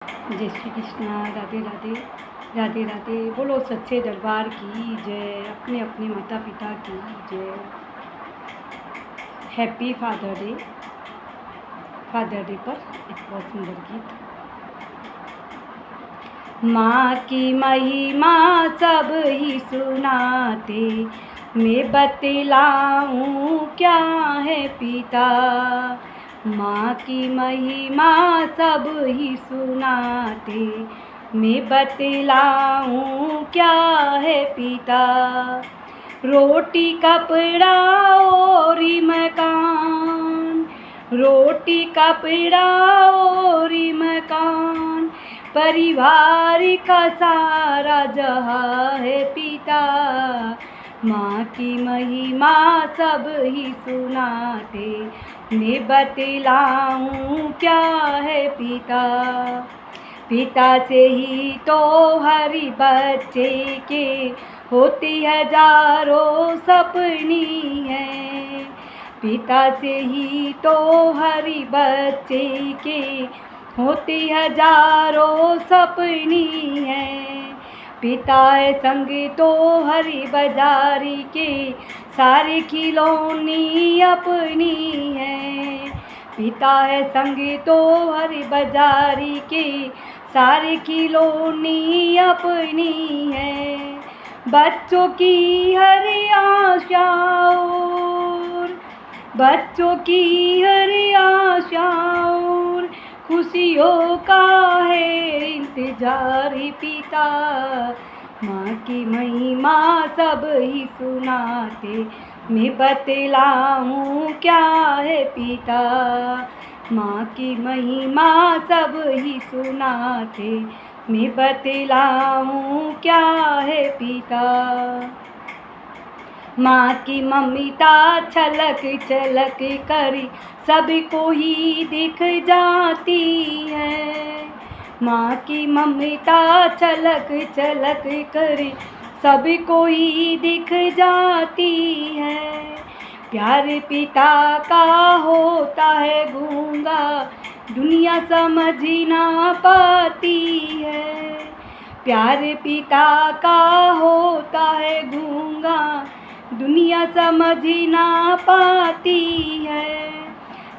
जय श्री कृष्णा। राधे राधे। राधे राधे। बोलो सच्चे दरबार की जय। अपने अपने माता पिता की जय। Happy father day. Father day पर एक बहुत सुंदर गीत। माँ की महिमा सब ही सुनाते, मैं बतलाऊं क्या है पिता। माँ की महिमा सब ही सुनाते, मैं बतलाऊं क्या है पिता। रोटी कपड़ा और मकान, रोटी कपड़ा और मकान, परिवार का सारा जहाँ है पिता। माँ की महिमा सब ही सुनाते, मैं बतलाऊं क्या है पिता। पिता से ही तो हर बच्चे के होती हजारों सपनी है। पिता से ही तो हर बच्चे के होती हजारों सपनी है। पिता है संग तो हरी बाजारी के सारे खिलौनी अपनी है। पिता है संग तो हरी बाजारी के सारे खिलौनी अपनी है। बच्चों की हर आशा और, बच्चों की हर आशा और खुशियों का है इंतजार पिता। माँ की महिमा सब ही सुनाते, मैं बतलाऊं क्या है पिता। माँ की महिमा सब ही सुनाते, मैं बतलाऊं क्या है पिता। माँ की ममता छलक छलक करी सबको ही दिख जाती है। माँ की ममता छलक छलक करी सबको ही दिख जाती है। प्यार पिता का होता है गूंगा, दुनिया समझ ना पाती है। प्यार पिता का होता है गूंगा, दुनिया समझ ना पाती है।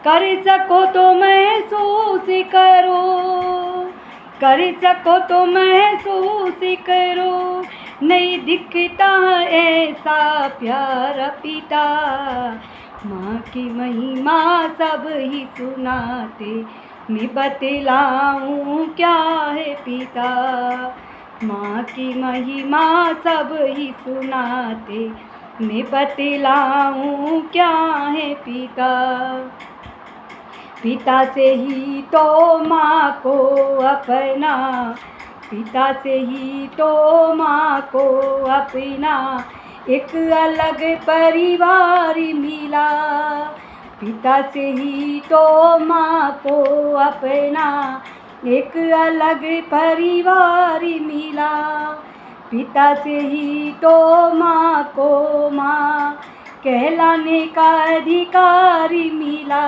कर सको तो महसूस करो, कर सको तो महसूस करो, नहीं दिखता ऐसा प्यारा पिता। माँ की महिमा सब ही सुनाते, मैं बतलाऊं क्या है पिता। माँ की महिमा सब ही सुनाते, मैं बतलाऊं क्या है पिता। पिता से ही तो माँ को अपना, पिता से ही तो माँ को अपना एक अलग परिवार मिला। पिता से ही तो माँ को अपना एक अलग परिवार मिला। पिता से ही तो माँ को माँ कहलाने का अधिकार मिला।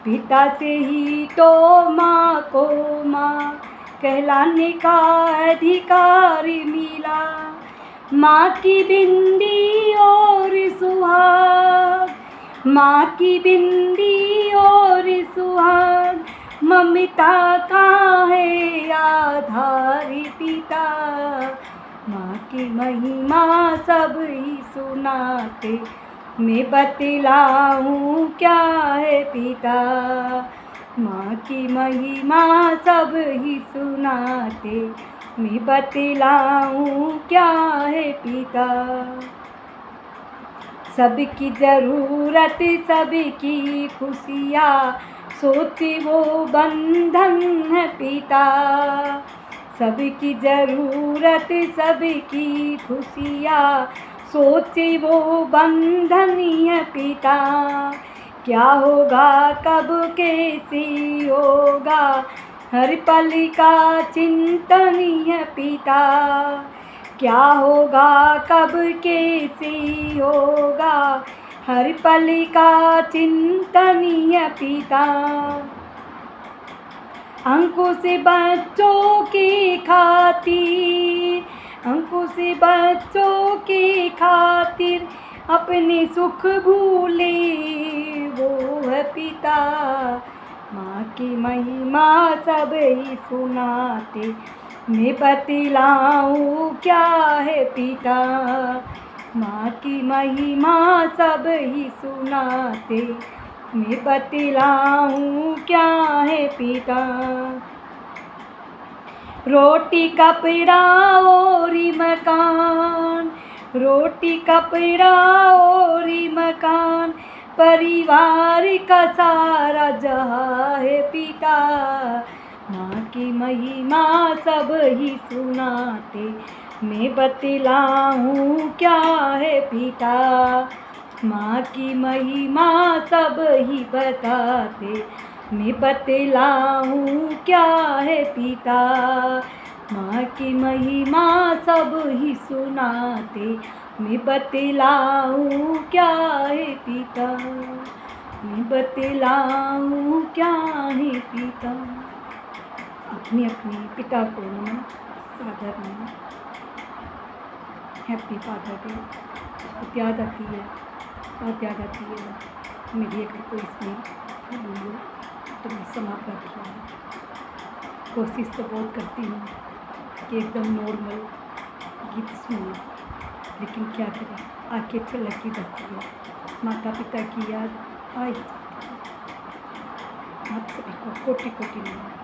पिता से ही तो माँ को माँ कहलाने का अधिकार मिला। माँ की बिंदी और सुहाग, माँ की बिंदी और सुहाग, ममता का है आधार पिता। माँ की महिमा सब ही सुनाते, मैं बतलाऊं क्या है पिता। माँ की महिमा सब ही सुनाते, मैं बतलाऊं क्या है पिता। सबकी ज़रूरत सबकी खुशियाँ सोचे वो बंधन है पिता। सबकी ज़रूरत सबकी खुशियाँ सोचे वो बंधन है पिता। क्या होगा कब कैसे होगा, हर पल का चिंतन है पिता। क्या होगा कब कैसे होगा, हर पल का चिंतन है पिता। अंकुश बच्चों की खातिर, अंकुश बच्चों की खातिर अपने सुख भूले वो है पिता। माँ की महिमा सब ही सुनाते, मैं बतलाऊँ क्या है पिता। माँ की महिमा सब ही सुनाते, मैं बतलाऊँ क्या है पिता। रोटी कपड़ा और मकान, रोटी कपड़ा और मकान, परिवार का सारा जहाँ है पिता। माँ की महिमा सब ही सुनाते, मैं बतलाऊँ क्या है पिता। माँ की महिमा सब ही बताते, मैं बतलाऊँ क्या है पिता। माँ की महिमा सब ही सुनाते, मैं बतलाऊँ क्या है पिता। मैं बतलाऊँ क्या है पिता। अपने अपने पिता को नमन, सादर नमन। Happy father day. बहुत याद आती है, बहुत याद आती है मेरी। अगर कोई इसमें वीडियो तो मैं समाप्त रखी है। कोशिश तो बहुत करती हूँ कि एकदम नॉर्मल गीत सुनूँ, लेकिन क्या करें, आंखें छलकी जाती है, माता पिता की याद आई जाती है। आप सभी को कोटि कोटि नमन।